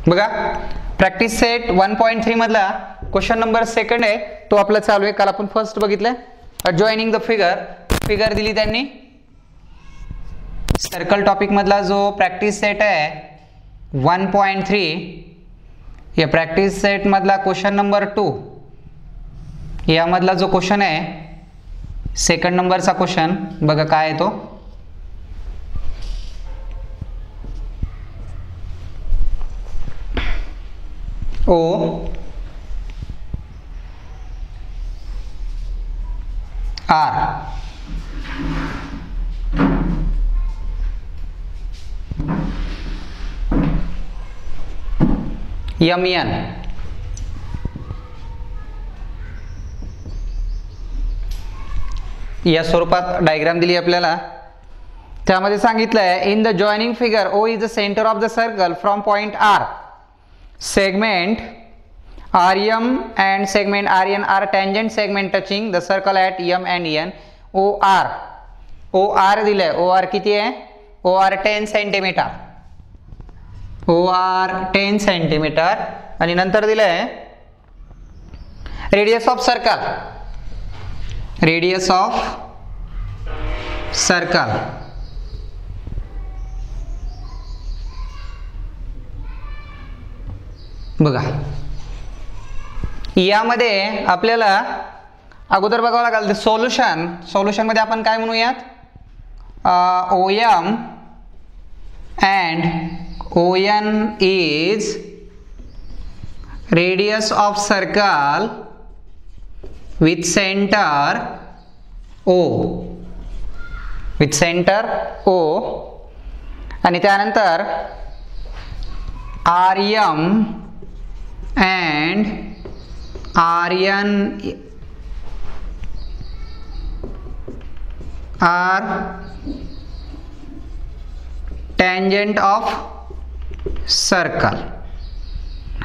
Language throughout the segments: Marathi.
बघा प्रॅक्टिस सेट 1.3 मधला क्वेश्चन नंबर सेकंड आहे, तो आपला चालू आहे. काल आपण फर्स्ट बघितलं जॉइनिंग द फिगर दिली त्यांनी. सर्कल टॉपिक मधला जो प्रॅक्टिस सेट आहे 1.3, या प्रॅक्टिस सेट मधला क्वेश्चन नंबर 2, यामधला जो क्वेश्चन आहे सेकंड नंबरचा क्वेश्चन बघा काय आहे तो. O R M N या स्वरूपात डायग्राम दिली आपल्याला. त्यामध्ये सांगितलं आहे in the joining figure O is the centre of the circle from point R. Segment RM and segment RN are tangent segment touching the circle at M and N. OR दिलंय. OR किती आहे? OR 10 centimetre. OR 10 centimetre. आणि नंतर दिलंय radius of circle. Radius of circle बघा. यामध्ये आपल्याला अगोदर बघावं लागेल सोल्युशन मध्ये आपण काय म्हणूयात, OM and ON is radius of circle with center O. आणि त्यानंतर RM and RN are tangent of circle.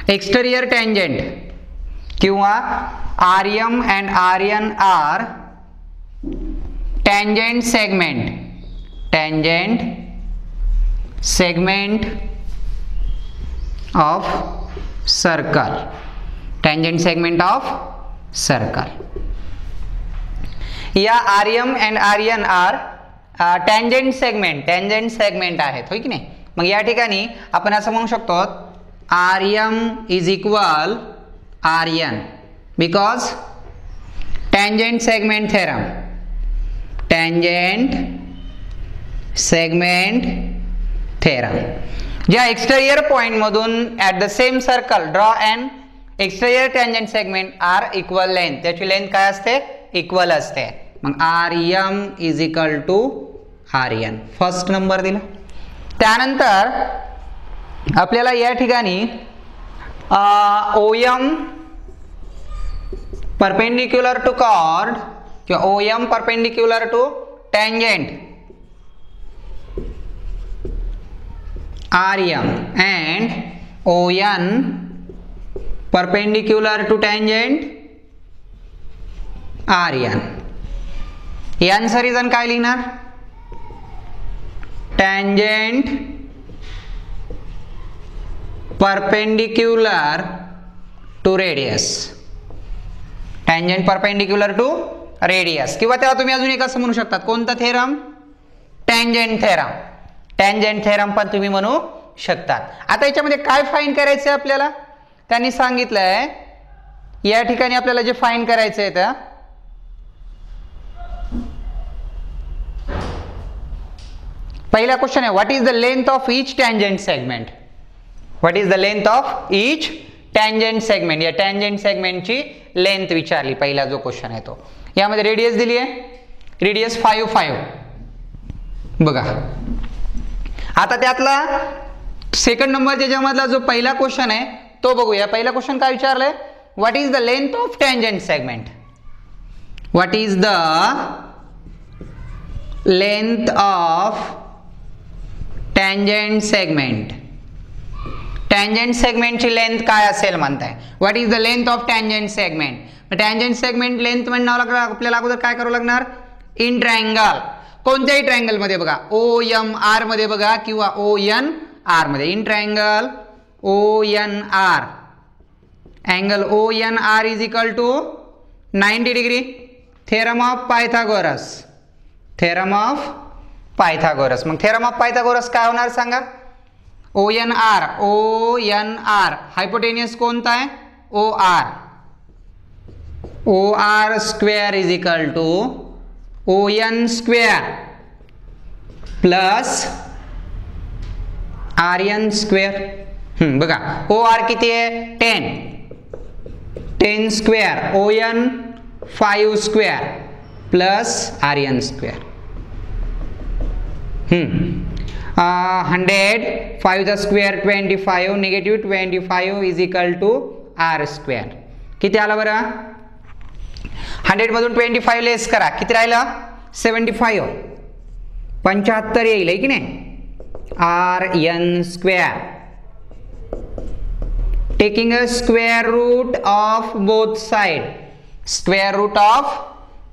Exterior tangent किंवा RM and RN are tangent segment of circle. Tangent segment of circle. या RM and RN are tangent segment आहेत, होय की नाही. मग या ठिकाणी आपण असं म्हणू शकतो RM is equal RN because tangent segment theorem. ज्या एक्सटेरियर पॉइंट मधून at the same circle draw and exterior tangent segment are equal length, त्याची लेंथ काय असते, इक्वल असते. मग RM is equal to RN. First number दिला. त्यानंतर आपल्याला या ठिकाणी OM परपेंडिक्युलर टू कॉर्ड किंवा OM perpendicular to tangent RM and ON perpendicular to tangent RN. यांचं रिझन काय लिहिणार, tangent perpendicular to radius. tangent perpendicular to radius किंवा त्याला तुम्ही अजून एक असं म्हणू शकतात, कोणता theorem, tangent theorem. Tangent theorem पण तुम्ही म्हणू शकतात. आता याच्यामध्ये काय फाइंड करायचं आहे आपल्याला, त्यांनी सांगितलंय या ठिकाणी आपल्याला जे फाइंड करायचं आहे तर पहिला क्वेश्चन आहे what is the length of each tangent segment. What is the length of each tangent segment. या टँजंट सेगमेंटची लेंथ विचारली, पहिला जो क्वेश्चन आहे तो. यामध्ये रेडियस दिली आहे, रेडियस 5 बघा. आता त्यातला सेकंड नंबर त्याच्यामधला जो पहिला क्वेश्चन आहे तो बघूया. पहिला क्वेश्चन काय विचारलंय, what is the length of tangent segment. What is the length of tangent segment. Tangent सेगमेंटची लेंथ काय असेल म्हणताय. What is the length of tangent segment. Tangent segment length म्हणण्यावर आपल्याला अगोदर काय करावं लागणार, इन ट्रायंगल. कोणत्याही ट्रायंगल मध्ये बघा, OMR मध्ये बघा किंवा ONR मध्ये. In triangle ONR, angle ONR is equal to 90 degree. Theorem of Pythagoras, theorem of Pythagoras. मग theorem of Pythagoras काय होणार सांगा? ONR हायपोटेनियस कोणता आहे? OR square is equal to ON square plus RN square. बघा OR किती आहे? 10 square, ON 5 square plus RN square. 100 5 चा square 25, negative 25 is equal to R square. किती आला बरं? 100 मधून 25 लेस करा, किती राहिलं? 75, 75 येईल आहे की नाही? RN square. Taking a square root of both side, square root of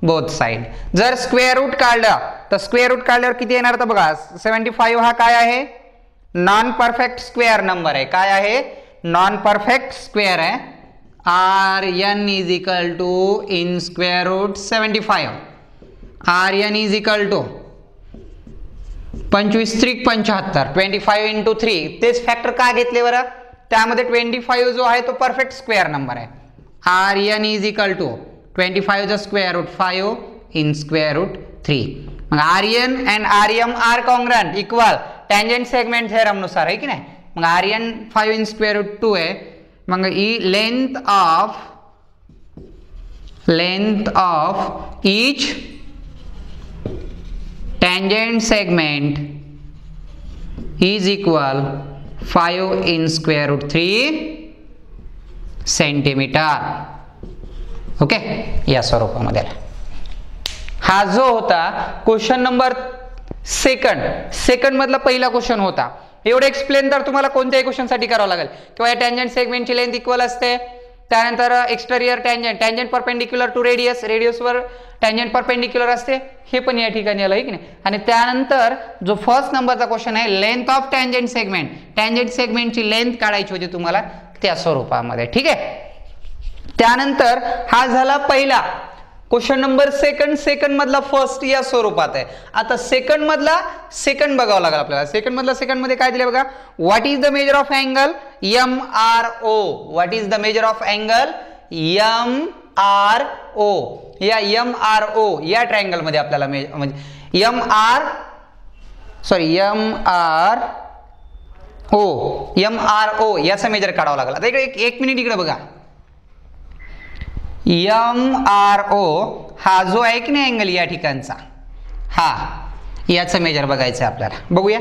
both side. जर स्क्वेअर रूट काढलं तर स्क्वेअर रूट काढल्यावर किती येणार? तर बघा 75 हा काय आहे? नॉन परफेक्ट स्क्वेअर नंबर आहे. काय आहे? नॉन परफेक्ट स्क्वेअर आहे. RN is equal to in square root 75. RN is equal to 25 3 75, 25 into 3. तेच फॅक्टर का घेतले बरं? त्यामध्ये 25 जो आहे तो परफेक्ट स्क्वेअर नंबर आहे. RN इज इक्वल टू 25 चा square root 5 in square root 3. मग RN and RM are congruent equal tangent segment theorem नुसार आहे की नाही? मग RN 5 इन स्क्वेअर रूट 2 आहे. मग ही length of each tangent segment is equal 5 in square root 3 centimetre. Okay, या स्वरूपामध्ये. हा जो होता क्वेश्चन नंबर सेकंड मधला पहिला क्वेश्चन होता. एवढे एक्सप्लेन तर तुम्हाला कोणत्याही क्वेश्चन साठी करावं लागेल किंवा या टँजंट सेगमेंटची लेंथ इक्वल असते. त्यानंतर एक्सटेरियर टँजंट परपेंडिक्युलर टू रेडियसवर टँजंट परपेंडिक्युलर असते, हे पण या ठिकाणी आलं आहे की नाही. आणि त्यानंतर जो फर्स्ट नंबरचा क्वेश्चन आहे लेंथ ऑफ टँजंट सेगमेंटची लेंथ काढायची होती तुम्हाला त्या स्वरूपामध्ये. ठीक आहे. त्यानंतर हा झाला पहिला क्वेश्चन नंबर सेकंड मधला फर्स्ट या स्वरूपात आहे. आता सेकंड बघावं लागेल आपल्याला. सेकंड मध्ये काय दिले बघा? What is the measure of angle MRO. What is the measure of angle MRO. या MRO या ट्रायंगल मध्ये आपल्याला म्हणजे MRO याचा मेजर काढावं लागेल. आता इकडे एक मिनिट इकडे बघा. MRO हा जो आहे की नाही अँगल या ठिकाणचा, हा याचं मेजर बघायचं आहे आपल्याला. बघूया.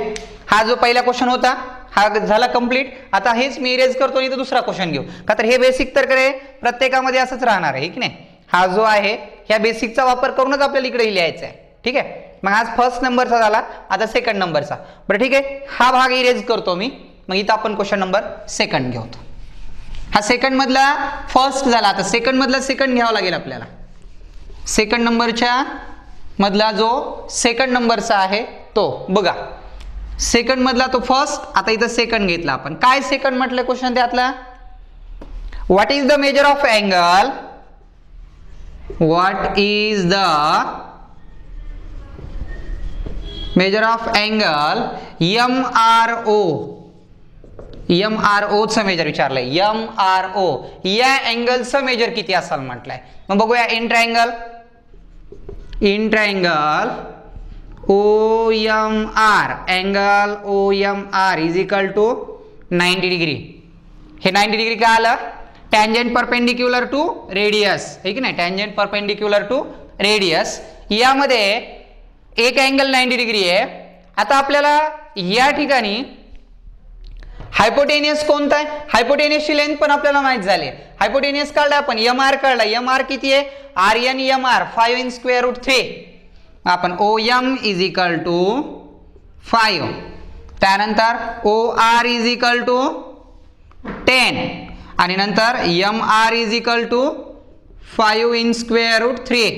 हा जो पहिला क्वेश्चन होता हा झाला कंप्लीट. आता हेच मी इरेज करतो आणि दुसरा क्वेश्चन घेऊ का तर हे बेसिक तर करे प्रत्येकामध्ये असंच राहणार आहे की नाही. हा जो आहे ह्या बेसिकचा वापर करूनच आपल्याला इकडे लिहायचा आहे. ठीक आहे. मग आज फर्स्ट नंबरचा झाला, आता सेकंड नंबरचा. बरं ठीक आहे, हा भाग इरेज करतो मी. मग इथं आपण क्वेश्चन नंबर सेकंड घेतो. हा सेकंड मधला फर्स्ट झाला. आता सेकंड मधला सेकंड घ्यावा लागेल आपल्याला. सेकंड नंबरच्या मधला जो सेकंड नंबरचा आहे तो बघा. सेकंड मधला तो फर्स्ट, आता इथं सेकंड घेतला आपण. काय सेकंड म्हटलं क्वेश्चन त्यातला? What is the measure of angle MRO चं मेजर विचारलंय. MRO या अँगलचं मेजर किती असाल म्हटलंय. मग बघूया. In triangle OMR angle OMR is equal to 90 degree. हे 90 डिग्री काय आलं? टँजंट परपेंडिक्युलर टू रेडियस आहे की नाही. टँजंट परपेंडिक्युलर टू रेडियस यामध्ये एक अँगल 90 डिग्री आहे. आता आपल्याला या ठिकाणी हायपोटेनियस कोणता आहे? हायपोटेनियसची लेंथ पण आपल्याला माहित झाली. हायपोटेनियस काढला आपण, MR काढला. MR किती आहे? RN MR 5 in square root 3. आपण OM इज इक्वल टू 5. त्यानंतर OR इज इक्वल टू 10 आणि नंतर MR is equal to 5 in square root 3.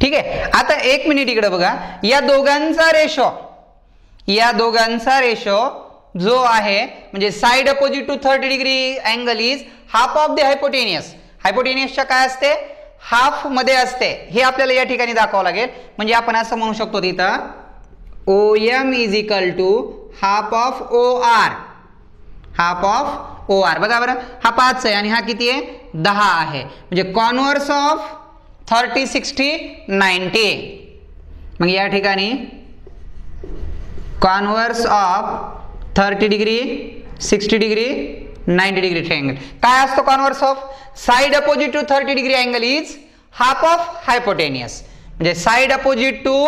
ठीक आहे. आता एक मिनिट इकडे बघा. या दोघांचा रेशो जो आहे म्हणजे side opposite to 30 degree angle is half of the hypotenuse. हायपोटेनियसच्या काय असते, हाफ मध्ये असते. हे आपल्याला या ठिकाणी दाखवावं लागेल. म्हणजे आपण असं म्हणू शकतो तिथं OM is equal to half of OR. Half of OR बघा बरं, हा 5 आहे आणि हा किती आहे 10 आहे. म्हणजे कॉन्व्हर्स ऑफ 30 60 90. मग या ठिकाणी converse of 30 degree 60 degree 90 degree triangle. काय असतो converse of, side opposite to 30 degree angle is half of hypotenuse. म्हणजे side opposite to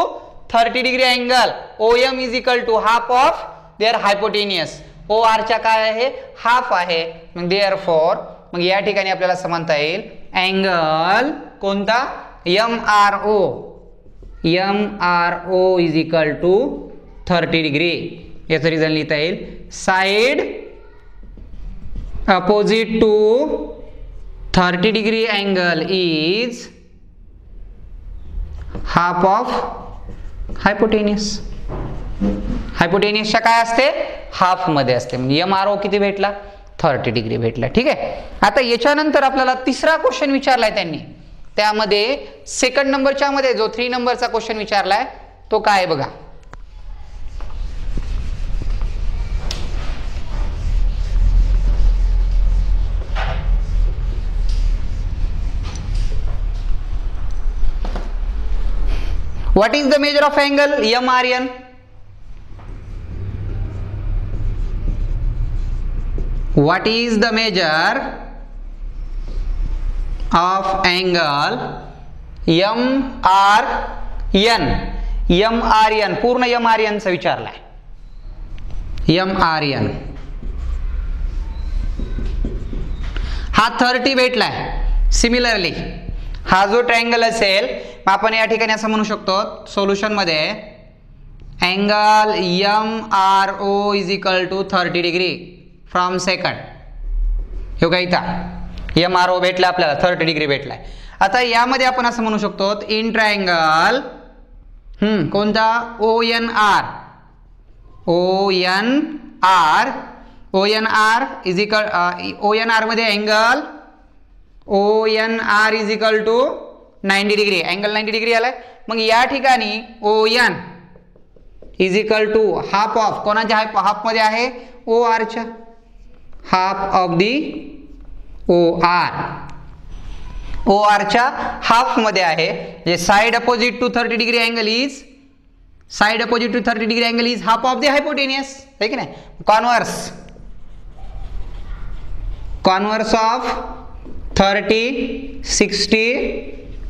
30 degree angle OM is equal to half of their hypotenuse. OR च्या काय आहे, हाफ आहे. मग देअरफॉर मग या ठिकाणी आपल्याला असं म्हणता येईल अँगल कोणता, MRO. MRO is equal to 30 degree. याचं रिझन लिहिता येईल side opposite to 30 degree angle is half of hypotenuse. हायपोटेनियसच्या काय असते, हाफ मध्ये असते. म्हणजे MRO किती भेटला, 30 डिग्री भेटला. ठीक आहे. आता याच्यानंतर आपल्याला तिसरा क्वेश्चन विचारलाय त्यांनी. त्यामध्ये सेकंड नंबरच्या मध्ये जो 3 नंबरचा क्वेश्चन विचारलाय तो काय बघा. What is the measure of angle MRN? What is the measure of angle MRN? MRN पूर्ण MRN चा विचारलाय. MRN हा 30 भेटलाय. सिमिलरली हा जो ट्रायंगल असेल आपण या ठिकाणी असं म्हणू शकतो सोल्युशन मध्ये angle MRO is equal to 30 degree from second. हे काय इथं MRO भेटला आपल्याला 30 डिग्री भेटलाय. आता यामध्ये आपण असं म्हणू शकतो इन ट्रायंगल कोणता ONR. ONR is equal ONR मध्ये angle ONR is equal to 90 degree. Angle 90 degree आलाय. मग या ठिकाणी ON is equal to half of कोणाच्या हाफ मध्ये आहे, OR च्या. हाफ ऑफ दी OR च्या हाफ मध्ये आहे. जे side opposite to 30 degree angle is side opposite to 30 degree angle is half of the hypotenuse. है की नाही. Converse of 30 60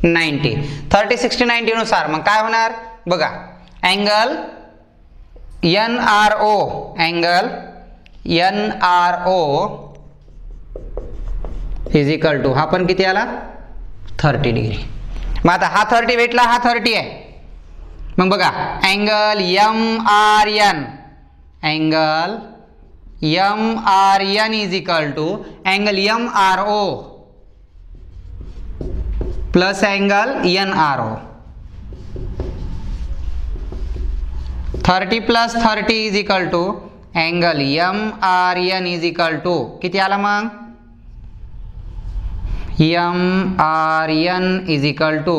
90. 30 60 90 नुसार मग काय होणार बघा. Angle NRO is equal to हा पण किती आला 30 डिग्री. मग आता हा 30 भेटला, हा 30 आहे. मग बघा angle MRN is equal to angle MRO plus angle NRO. 30 plus 30 is equal to angle MRN is equal to किती आला मग MRN is equal to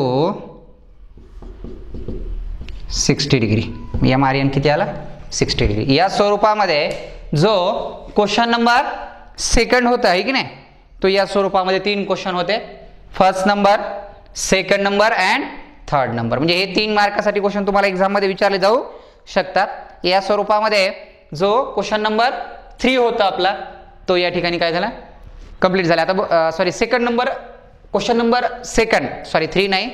60 degree. MRN किती आला 60 डिग्री. या स्वरूपामध्ये जो क्वेश्चन नंबर सेकंड होता आहे की नाही तो या स्वरूपामध्ये 3 क्वेश्चन होते. First number, second number and third number. म्हणजे हे 3 मार्कासाठी क्वेश्चन तुम्हाला एक्झाम मध्ये विचारले जाऊ शकतात. या स्वरूपामध्ये जो क्वेश्चन नंबर 3 होता आपला तो या ठिकाणी काय झाला कंप्लीट झाला. आता sorry second number question number second 3 नाही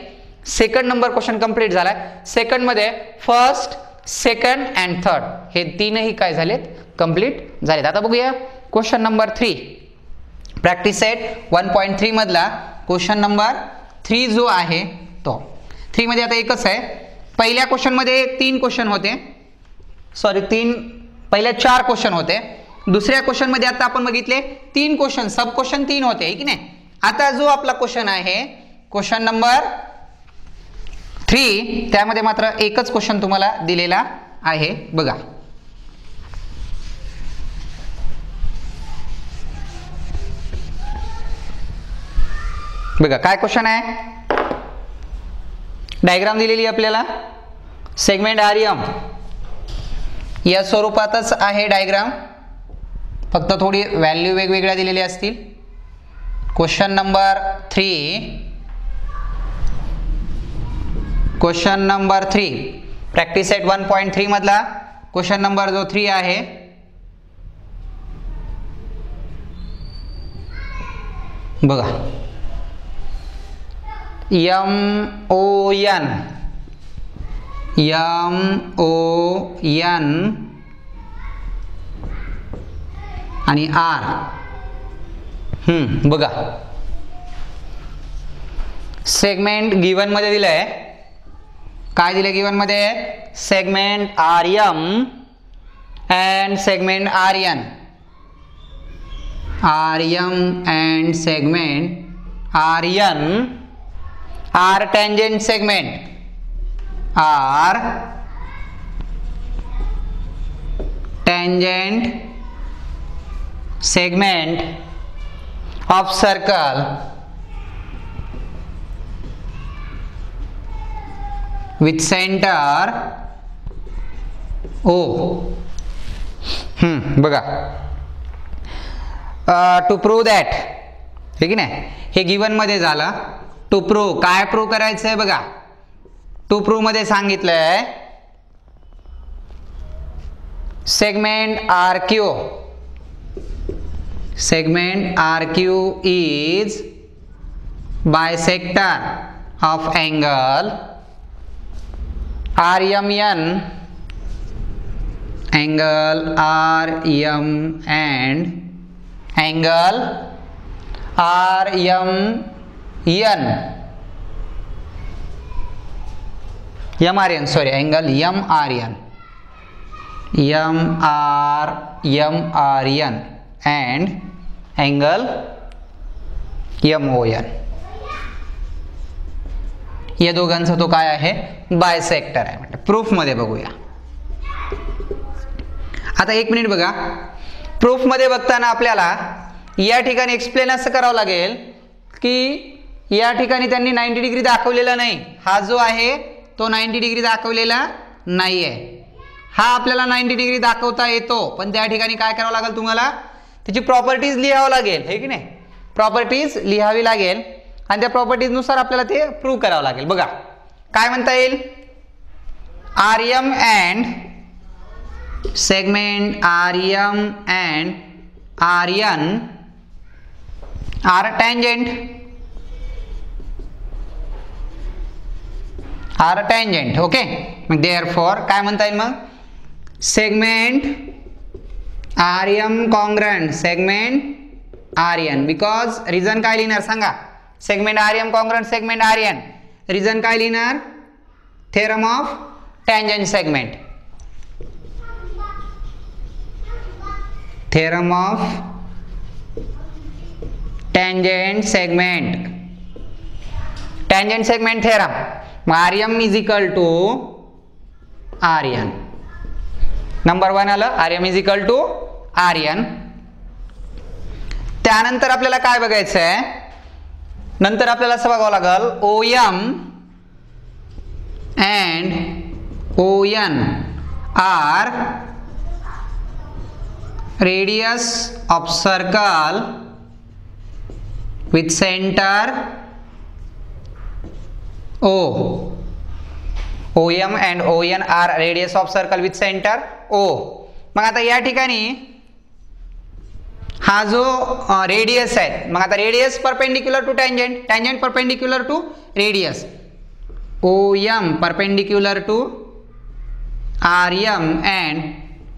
सेकंड नंबर क्वेश्चन कंप्लीट झाला. सेकंड मध्ये फर्स्ट, सेकंड अँड थर्ड हे 3ही काय झालेत कंप्लीट झालेत. आता बघूया क्वेश्चन नंबर 3 प्रॅक्टिस सेट 1.3 मधला क्वेश्चन नंबर 3 जो आहे तो 3 मध्ये आता एकच आहे. पहिल्या क्वेश्चन मध्ये 3 क्वेश्चन होते, सॉरी पहिल्या 4 क्वेश्चन होते. दुसऱ्या क्वेश्चन मध्ये आता आपण बघितले 3 क्वेश्चन, सब क्वेश्चन 3 होते की नाही. आता जो आपला क्वेश्चन आहे क्वेश्चन नंबर 3 त्यामध्ये मात्र एकच क्वेश्चन तुम्हाला दिलेला आहे. बघा बघा काय क्वेश्चन आहे, डायग्राम दिलेली आपल्याला, सेगमेंट आर्यम या स्वरूपातच आहे डायग्राम, फक्त थोडी व्हॅल्यू वेगवेगळ्या दिलेल्या असतील. क्वेश्चन नंबर 3 प्रॅक्टिस सेट 1.3 मधला क्वेश्चन नंबर जो 3 आहे, बघा MON आणि R. बघा सेगमेंट गिवन मध्ये दिलंय, काय दिलंय गिवन मध्ये, segment R M and segment R N, R M and segment R N are tangent segment, are tangent segment of circle with center O. बघा टू प्रूव्ह दॅट, हे की नाही, हे गिवन मध्ये झालं. टू प्रूव्ह, काय प्रूव्ह करायचं आहे बघा, टू प्रूव्ह मध्ये सांगितलंय segment RQ is bisector of angle RMN, angle RM and angle RMN, MRN, sorry, angle MRN and angle MON, या दोघांचा तो काय आहे, बायसेक्टर आहे. म्हणजे प्रूफ मध्ये बघूया. आता एक मिनिट बघा, प्रूफ मध्ये बघताना आपल्याला या ठिकाणी एक्सप्लेन असं करावं लागेल की या ठिकाणी त्यांनी 90 डिग्री दाखवलेला नाही, हा जो आहे तो 90 डिग्री दाखवलेला नाही आहे. हा आपल्याला 90 डिग्री दाखवता येतो, पण त्या ठिकाणी काय करावं लागेल, तुम्हाला त्याची प्रॉपर्टीज लिहावं लागेल, हे की नाही, प्रॉपर्टीज लिहावी लागेल आणि त्या प्रॉपर्टीज नुसार आपल्याला ते प्रूव्ह करावं लागेल. बघा काय म्हणता येईल, R M and segment R M and R N are tangent, okay. मग देअरफॉर काय म्हणता येईल मग, segment R M congruent segment R N, because reason काय लिहिणार सांगा, segment R M congruent segment R N, reason काय लिहिणार, theorem of tangent segment, theorem of tangent segment, tangent segment theorem. मग R M is equal to R N, number 1 आलं, R M is equal to R N. त्यानंतर आपल्याला काय बघायचं आहे, नंतर आपल्याला असं बघावं लागेल, OM and ON are radius of circle with centre O. OM and ON are radius of circle with center O. मग आता या ठिकाणी हा जो रेडियस आहे, मग आता radius perpendicular to tangent, tangent perpendicular to radius, OM perpendicular to RM and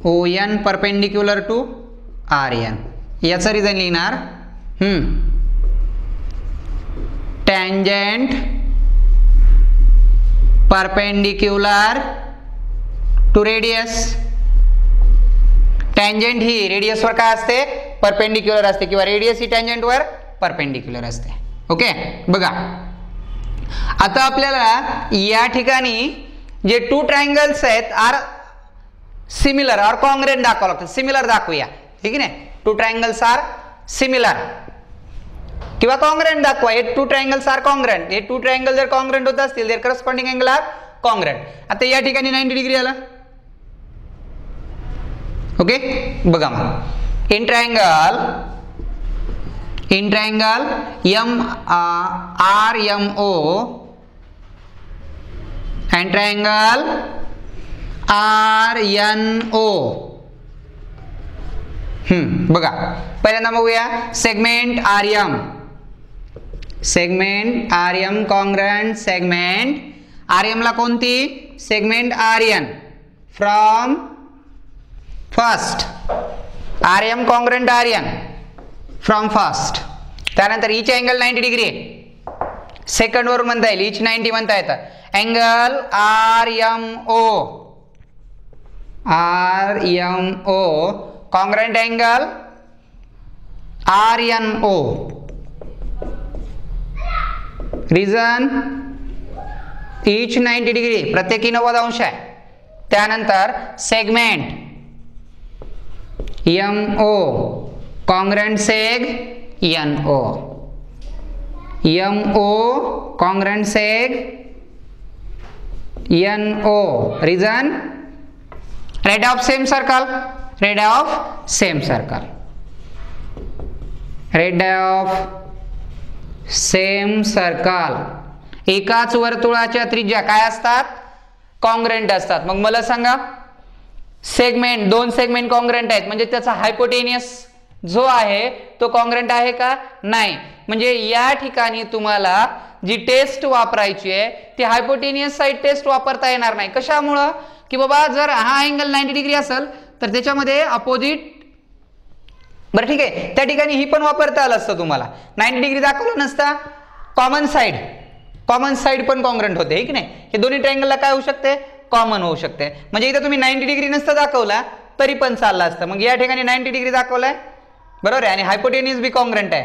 ON perpendicular to RN. याचं रिझन लिहिणार tangent perpendicular to radius. Tangent ही रेडियस वर काय असते, परपेंडिक्युलर असते, किंवा रेडियस ही टँजेंट वर परपेंडिक्युलर असते. ओके. बघा आता आपल्याला या ठिकाणी जे टू ट्रायंगल्स आहेत आर सिमिलर और कॉन्ग्रुएंट दाखवावं लागतं. सिमिलर दाखवूया, ठीक आहे ना. Two triangles are similar. किंवा कॉंग्रंट दाखवा. हे टू ट्रायंगल्स आर कॉंग्रंट. हे टू ट्रायंगल जर कॉंग्रंट होत असतील their corresponding angle are congruent. आता या ठिकाणी 90 डिग्री आला. ओके बघा मग in triangle M R M O and triangle R N O. बघा पहिल्यांदा बघूया segment R M. Segment R M congruent segment R M ला कोणती segment R N from first. R M congruent R N from first. त्यानंतर इच अँगल 90 डिग्री सेकंड वरून म्हणता येईल. इच 90 म्हणता येतं. Angle R M O congruent angle R N O. Reason each 90 degree प्रत्येकी 90 अंश आहे. त्यानंतर segment M O congruent seg N O. M O congruent seg N O. Reason rad of same circle. Rad of same circle. Rad of same circle. एकाच वर्तुळाच्या त्रिज्या काय असतात कॉंग्रंट असतात. मग मला सांगा सेगमेंट दोन सेगमेंट कॉंग्रंट आहेत म्हणजे त्याचा हायपोटेनियस जो आहे तो कॉंग्रंट आहे का नाही. म्हणजे या ठिकाणी तुम्हाला जी टेस्ट वापरायची आहे ती हायपोटेनियस साइड टेस्ट वापरता येणार नाही. कशामुळं की बाबा जर हा अँगल 90 डिग्री असेल तर त्याच्यामध्ये अपोजिट. बरं ठीक आहे त्या ठिकाणी ही पण वापरता आलं असतं तुम्हाला. 90 डिग्री दाखवलं नसता कॉमन साइड पण कॉंग्रंट होते हे की नाही. हे दोन्ही ट्रायंगलला काय होऊ शकते कॉमन होऊ शकते. म्हणजे इथं तुम्ही 90 डिग्री नसता दाखवला तरी पण चालला असतं. मग या ठिकाणी 90 डिग्री दाखवलाय बरोबर आहे आणि हायपोटेनियस बी कॉंग्रंट आहे.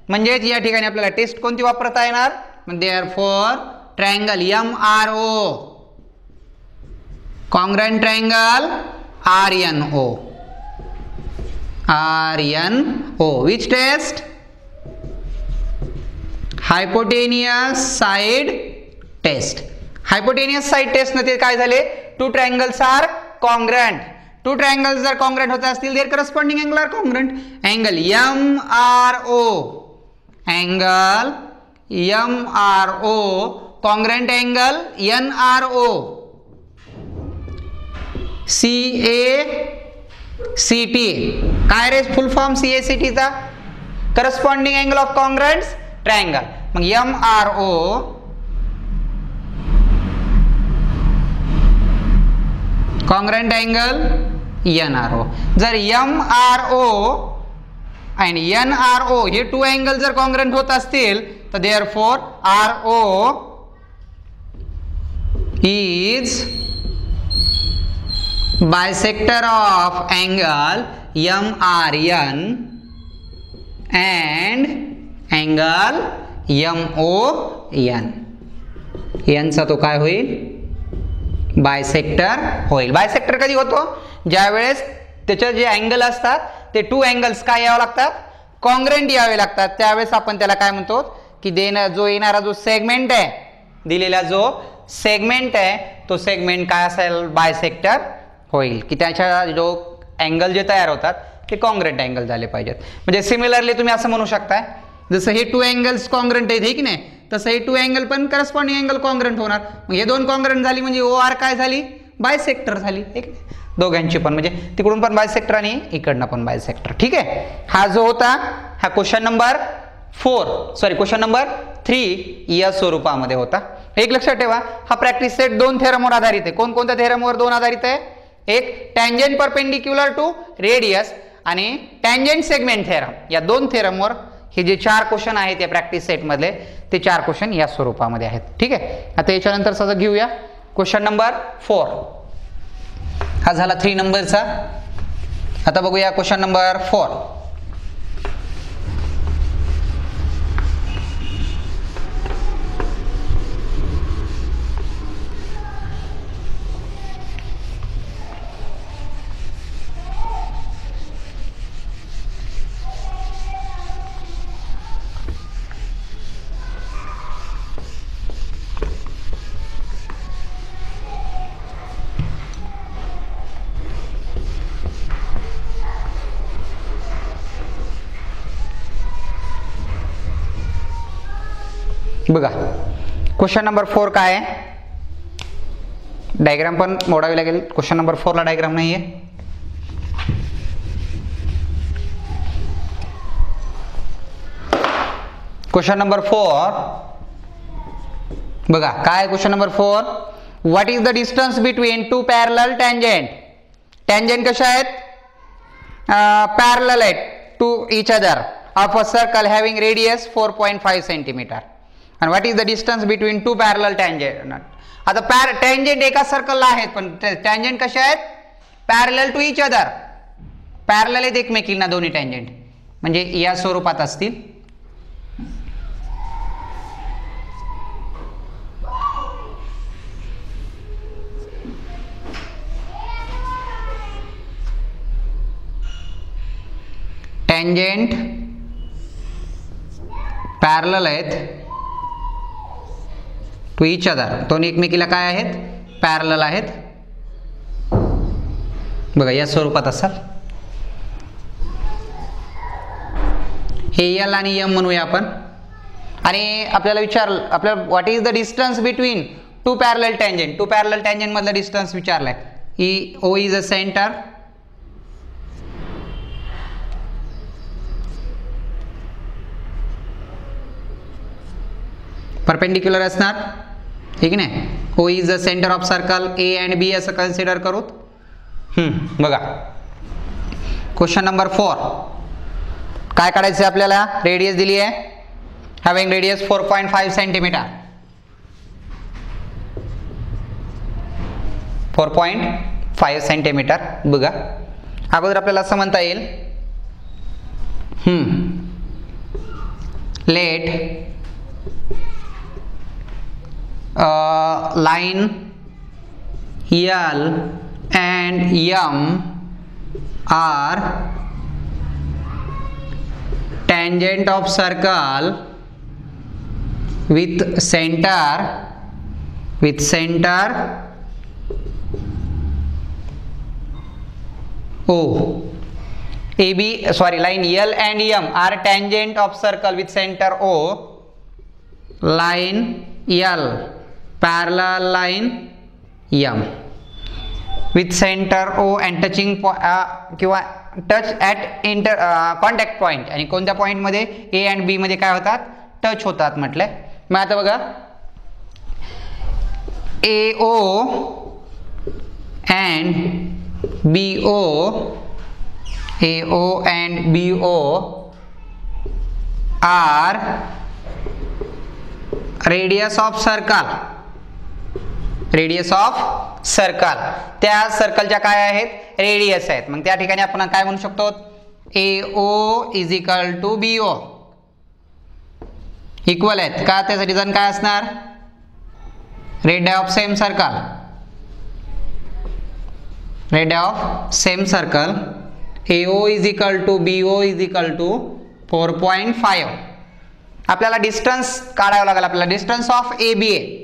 म्हणजेच या ठिकाणी आपल्याला टेस्ट कोणती वापरता येणार therefore triangle M R O congruent triangle R N O. Which test hypotenuse side test. Hypotenuse side test मध्ये काय झाले two triangles are congruent. Two triangles जर कॉंग्रंट होत असतील their corresponding angle are congruent. Angle M R O congruent angle N R O. CACT काय रे फुल फॉर्म CACT चा corresponding angle of congruents triangle. मग M R O congruent angle N R ओ. जर एम आर ओ आणि एन आर ओ हे टू अँगल जर कॉंग्रंट होत असतील तर therefore R O is bisector of angle M R N and angle M O N. यांचा तो काय होईल बायसेक्टर होईल. बायसेक्टर कधी होतो ज्या वेळेस त्याचे जे अँगल असतात ते टू अँगल्स काय यावं लागतात कॉंग्रंट यावे लागतात. त्यावेळेस आपण त्याला काय म्हणतो की जो येणारा जो सेगमेंट आहे दिलेला जो सेगमेंट आहे तो सेगमेंट काय असेल बायसेक्टर होईल की त्याच्या जो अँगल जे तयार होतात ते कॉंग्रंट अँगल झाले पाहिजेत. म्हणजे सिमिलरली तुम्ही असं म्हणू शकताय जसं हे टू अँगल्स कॉंग्रंट आहेत हे की नाही तसं हे टू अँगल पण करस्पॉन्डिंग अँगल कॉंग्रंट होणार. मग हे दोन कॉंग्रंट झाली म्हणजे ओ आर काय झाली बायसेक्टर झाली ठीक आहे. दोघांची पण म्हणजे तिकडून पण बायसेक्टर आणि इकडनं पण बायसेक्टर. ठीक आहे. हा जो होता हा क्वेश्चन नंबर 3 या स्वरूपामध्ये होता. एक लक्षात ठेवा हा प्रॅक्टिस सेट दोन थेरमवर आधारित आहे. कोणकोणत्या थेरमवर दोन आधारित आहे. एक टँजेंट परपेंडिक्युलर टू रेडियस आणि टँजेंट सेगमेंट थेरम. या दोन थेरमवर हे जे 4 क्वेश्चन आहेत या प्रॅक्टिस सेट मधले ते 4 क्वेश्चन या स्वरूपामध्ये आहेत. ठीक आहे. आता याच्यानंतर सगळं घेऊया क्वेश्चन नंबर 4. हा झाला 3 नंबरचा. आता बघूया क्वेश्चन नंबर 4. बघा क्वेश्चन नंबर 4 काय आहे, डायग्राम पण मोडावी लागेल. क्वेश्चन नंबर 4 ला डायग्राम नाहीये. क्वेश्चन नंबर 4 बघा काय. Question number 4, what is the distance between two parallel tangent. Tangent कशा आहेत, पॅरलल आहेत to each other of a circle having radius 4.5 centimetre. आणि what is the distance between two parallel tangent. आता टँजंट एका सर्कलला आहेत, पण टँजंट कशा आहेत, parallel to each other, parallel आहेत एकमेकींना दोन्ही टँजंट, म्हणजे या स्वरूपात असतील. टँजंट पॅरलल आहेत टू इच अदर, दोन्ही एकमेकीला काय आहेत, पॅरलल आहेत. बघा या स्वरूपात असाल. हे एल आणि एम म्हणूया आपण. आणि आपल्याला आपल्याला what is the distance between two parallel tangent. Two parallel tangent मधला डिस्टन्स विचारलाय. O is a centre, perpendicular असणार, ठीक नाही. O is the centre of circle, A and B असं कन्सिडर करूत. बघा क्वेश्चन नंबर 4 काय काढायचं आपल्याला. रेडियस दिली आहे, हॅव्हिंग रेडियस 4.5 सेंटीमीटर. 4.5 सेंटीमीटर. बघा अगोदर आपल्याला असं म्हणता येईल, late line L and M are tangent of circle with center O. Line L and M are tangent of circle with center O. Line L parallel line M with center O and touching किंवा टच ॲट कॉन्टॅक्ट पॉईंट. आणि कोणत्या पॉईंट मध्ये, ए अँड बी मध्ये काय होतात, टच होतात म्हटलंय. मग आता बघा AO and BO, AO and BO are radius of circle, त्या सर्कलच्या काय आहेत, रेडियस आहेत. मग त्या ठिकाणी आपण काय म्हणू शकतो, AO is equal to BO equal आहेत का. त्याचं रिझन काय असणार, radius of same circle, AO is equal to BO is equal to 4.5. आपल्याला डिस्टन्स काढावं लागेल. आपल्याला डिस्टन्स ऑफ AB आहे,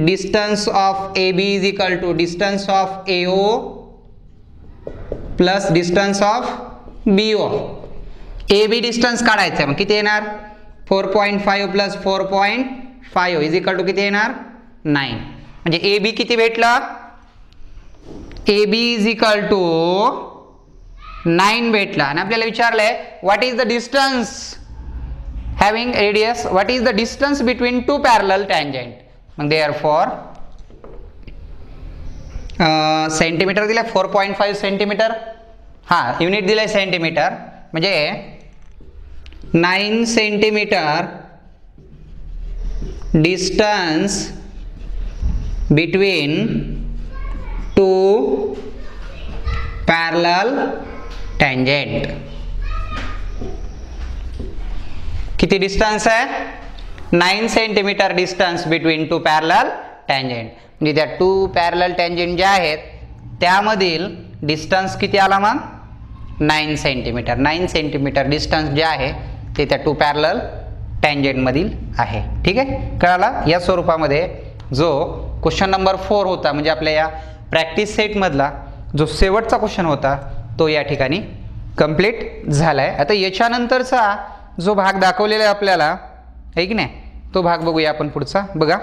distance of AB is equal to distance of AO plus distance of BO. AB distance काढायचं आहे, मग किती येणार, 4.5 प्लस 4.5 इज इक्वल टू किती येणार, 9. म्हणजे AB किती भेटलं, AB इज इक्वल टू 9 भेटला. आणि आपल्याला विचारलंय what is the distance having radius, what is the distance between two parallel tangent. मग therefore सेंटीमीटर दिले 4.5 सेंटीमीटर, युनिट दिले सेंटीमीटर, म्हणजे 9 centimetre distance between two parallel tangent. किती डिस्टन्स आहे, 9 centimetre distance between two parallel tangent. म्हणजे त्या टू पॅरलल टँजंट ज्या आहेत त्यामधील डिस्टन्स किती आला, मग 9 सेंटीमीटर. 9 सेंटीमीटर डिस्टन्स जे आहे ते त्या टू पॅरलल टँजंट मधील आहे. ठीक आहे, कळाला. या स्वरूपामध्ये जो क्वेश्चन नंबर 4 होता, म्हणजे आपल्या या प्रॅक्टिस सेट मधला जो शेवटचा क्वेश्चन होता तो या ठिकाणी कंप्लीट झालाय. आता याच्यानंतरचा जो भाग दाखवलेला आहे आपल्याला, आहे की नाही, तो भाग बघूया आपण पुढचा. बघा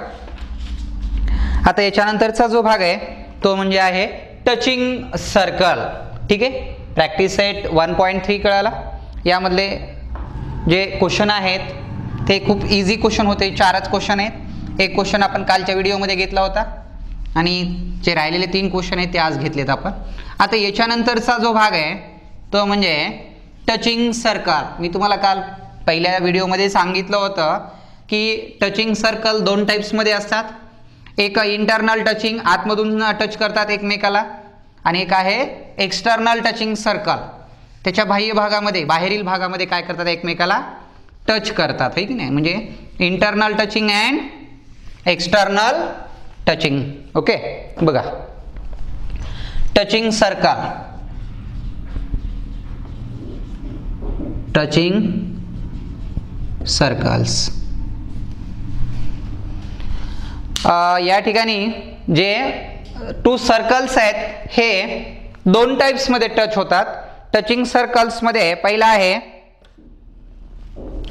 आता याच्यानंतरचा जो भाग आहे तो म्हणजे आहे टचिंग सर्कल. ठीक आहे, प्रॅक्टिस सेट 1.3 कळाला. यामधले जे क्वेश्चन आहेत ते खूप इझी क्वेश्चन होते, 4च क्वेश्चन आहेत. एक क्वेश्चन आपण कालच्या व्हिडिओमध्ये घेतला होता आणि जे राहिलेले 3 क्वेश्चन आहेत ते आज घेतलेत आपण. आता याच्यानंतरचा जो भाग आहे तो म्हणजे टचिंग सर्कल. मी तुम्हाला काल पहिल्या व्हिडिओमध्ये सांगितलं होतं की टचिंग सर्कल 2 टाईप्समध्ये असतात. एक इंटरनल टचिंग, आतमधून टच करतात एकमेकाला, आणि एक आहे एक्सटर्नल टचिंग सर्कल, त्याच्या बाह्य भागामध्ये, बाहेरील भागामध्ये काय करतात, एकमेकाला टच करतात, है की नाही. म्हणजे internal touching and external touching. Okay, बघा टचिंग सर्कल, टचिंग सर्कल्स. या ठिकाणी जे 2 सर्कल्स आहेत हे 2 टाईप्समध्ये टच होतात. टचिंग सर्कल्समध्ये पहिला आहे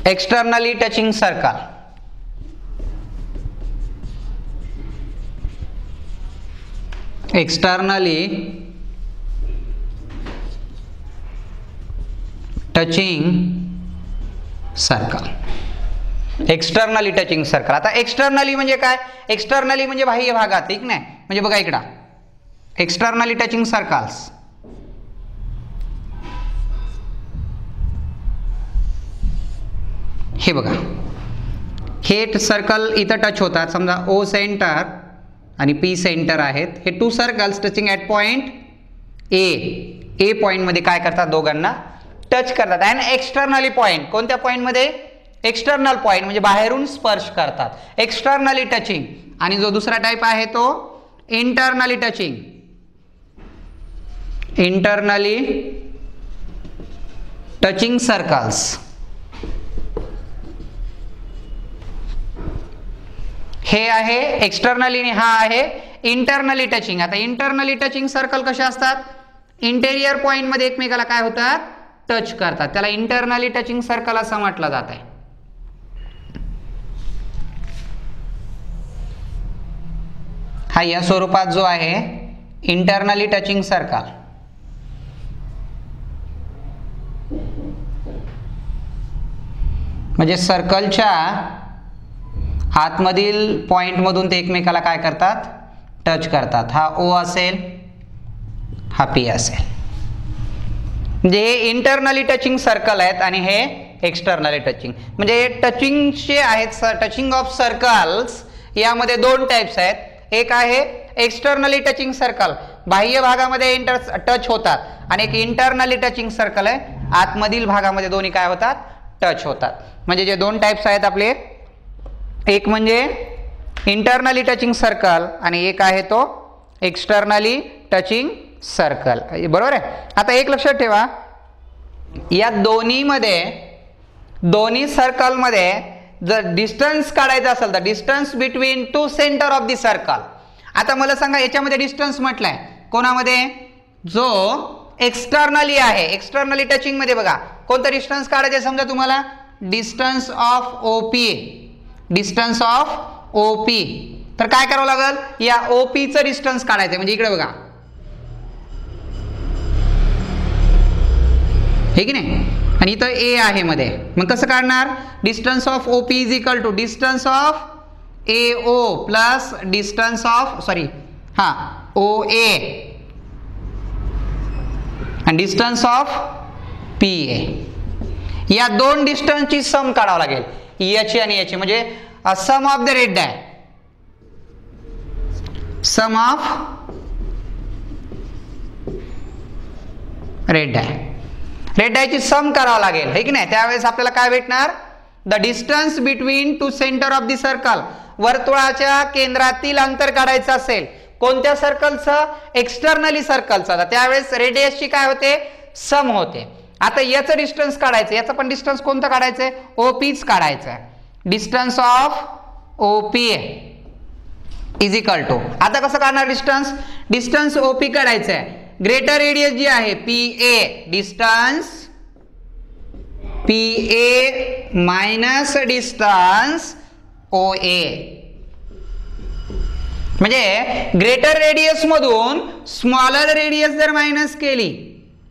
externally touching circle. Externally touching circle. Externally touching circle. आता एक्सटर्नली म्हणजे काय, एक्सटर्नली म्हणजे बाह्य भागात, ठीक नाही. म्हणजे बघा इकडं एक्सटर्नली टचिंग सर्कल्स, हे बघा हे सर्कल इथं टच होतात. समजा ओ सेंटर आणि पी सेंटर आहेत, हे 2 circles touching at point A पॉइंटमध्ये काय करतात, दोघांना टच करतात. अँड एक्सटर्नली पॉइंट, कोणत्या पॉइंटमध्ये, एक्सटर्नल पॉइंट म्हणजे बाहेरून स्पर्श करतात, एक्सटर्नली टचिंग. आणि जो दुसरा टाइप आहे तो internally touching. Internally touching circles, हे आहे एक्सटर्नली आणि हा आहे इंटरनली टचिंग. आता इंटरनली टचिंग सर्कल कसे असतात, इंटेरियर पॉइंट मध्ये एकमेकाला काय होतात, टच करतात. त्याला इंटरनली टचिंग सर्कल असं म्हटलं जात आहे. हा या स्वरूपात जो आहे इंटरनली टचिंग सर्कल. म्हणजे सर्कलच्या आतमधील पॉइंट मधून ते एकमेकाला काय करतात, टच करतात. हा ओ असेल, हा पी असेल. म्हणजे हे इंटरनली टचिंग सर्कल आहेत आणि हे एक्सटर्नली टचिंग. म्हणजे टचिंगचे आहेत, टचिंग ऑफ सर्कल्स यामध्ये 2 टाइप्स आहेत. एक आहे एक्सटर्नली टचिंग सर्कल, बाह्य भागामध्ये टच होतात, आणि एक इंटरनली टचिंग सर्कल आहे, आतमधील भागामध्ये दोन्ही काय होतात, टच होतात. म्हणजे जे 2 टाइप्स आहेत आपले, एक म्हणजे इंटरनली टचिंग सर्कल आणि एक आहे तो एक्सटर्नली टचिंग सर्कल. बरोबर आहे. आता एक लक्षात ठेवा, या दोन्ही सर्कलमध्ये जर डिस्टन्स काढायचा असेल तर distance between 2 centre of the circle. आता मला सांगा याच्यामध्ये डिस्टन्स म्हटलंय कोणामध्ये, जो एक्सटर्नली आहे, एक्सटर्नली टचिंग मध्ये बघा कोणता डिस्टन्स काढायचे, समजा तुम्हाला distance of OP, distance of OP, तर काय करावं लागेल, या ओपीचं डिस्टन्स काढायचं. म्हणजे इकडे बघा, हे की नाही, आणि इथं ए आहे मध्ये. मग कसं काढणार, distance of OP is equal to distance of A O plus distance of, sorry हा ओ ए आणि डिस्टन्स ऑफ पी ए. या 2 डिस्टन्सची सम काढावं लागेल, याची आणि याची. म्हणजे sum of the radii, sum of radii, रेड डायची सम करावं लागेल, है की नाही. त्यावेळेस आपल्याला काय भेटणार, the distance between 2 centre of the circle. वर्तुळाच्या केंद्रातील अंतर काढायचं असेल कोणत्या सर्कलचं, एक्सटर्नली सर्कलचं, त्यावेळेस रेडियसची काय होते, सम होते. आता याचं डिस्टन्स काढायचं, याचं पण डिस्टन्स कोणतं काढायचंय, ओपीच काढायचं. Distance of OP is equal to, आता कसं काढणार डिस्टन्स, डिस्टन्स ओपी काढायचं आहे, ग्रेटर रेडियस जी आहे P A, distance P A minus distance O A. म्हणजे ग्रेटर रेडियस मधून स्मॉलर रेडियस जर मायनस केली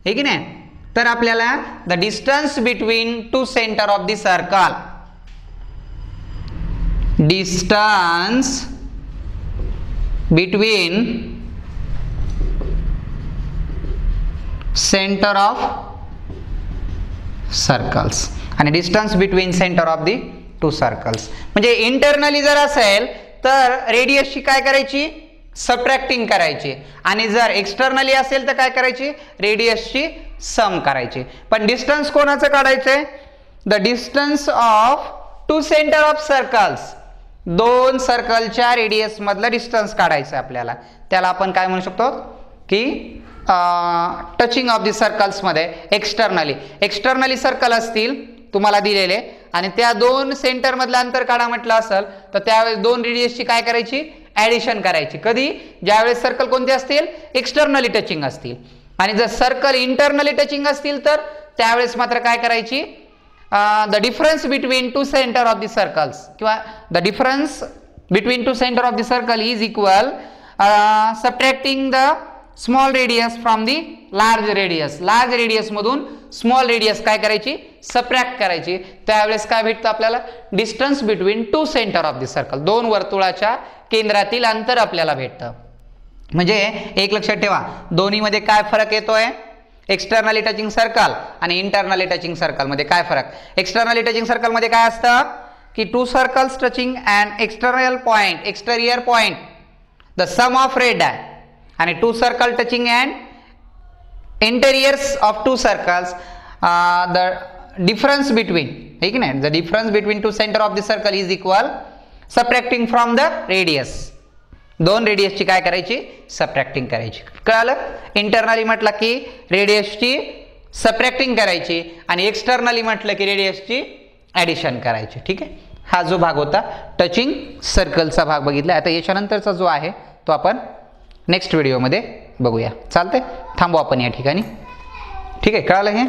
हे की नाही तर आपल्याला the distance between two centre of the circle, distance between centre of circles आणि distance between centre of the two circles. म्हणजे इंटरनली जर असेल तर रेडियसची काय करायची, सबट्रॅक्टिंग करायची आणि जर एक्सटर्नली असेल तर काय करायची, रेडियसची सम करायची. पण डिस्टन्स कोणाचं काढायचंय, the distance of two centre of circles, दोन सर्कलच्या रेडियस मधलं डिस्टन्स काढायचं आपल्याला. त्याला आपण काय म्हणू शकतो की टचिंग ऑफ दी सर्कल्स मध्ये एक्सटर्नली सर्कल असतील तुम्हाला दिलेले आणि त्या दोन सेंटर मधलं अंतर काढा म्हटलं असेल तर त्यावेळेस दोन रेडियसची काय करायची, ऍडिशन करायची. कधी, ज्यावेळेस सर्कल कोणते असतील, एक्सटर्नली टचिंग असतील. आणि जर सर्कल इंटरनली टचिंग असतील तर त्यावेळेस मात्र काय करायची, the difference between two centre of the circles किंवा the difference between two centre of the circle is equal subtracting the small radius from the large radius. Large radius मधून स्मॉल रेडियस काय करायची, सबट्रॅक्ट करायची. त्यावेळेस काय भेटतं आपल्याला, distance between two centre of the circle, दोन वर्तुळाच्या केंद्रातील अंतर आपल्याला भेटतं. म्हणजे एक लक्षात ठेवा, दोन्हीमध्ये काय फरक येतोय, एक्सटर्नली टचिंग सर्कल आणि इंटरनली टचिंग सर्कल मध्ये काय फरक. एक्सटर्नली टचिंग सर्कल मध्ये काय असतं की two circles touching and external point, exterior point, the sum of radius. आणि two circle touching and interiors of two circles, the difference between, है की नाही, the difference between two centre of the circle is equal subtracting from the radius. दोन रेडियसची काय करायची, सबट्रॅक्टिंग करायची. कळालं. इंटरनली म्हटलं की रेडियसची सबट्रॅक्टिंग करायची आणि एक्सटर्नली म्हटलं की रेडियसची ऍडिशन करायची. ठीक आहे. हा जो भाग होता टचिंग सर्कलचा भाग बघितला. आता याच्यानंतरचा जो आहे तो आपण नेक्स्ट व्हिडिओमध्ये बघूया. चालतंय, थांबू आपण या ठिकाणी. ठीक आहे, कळालं हे.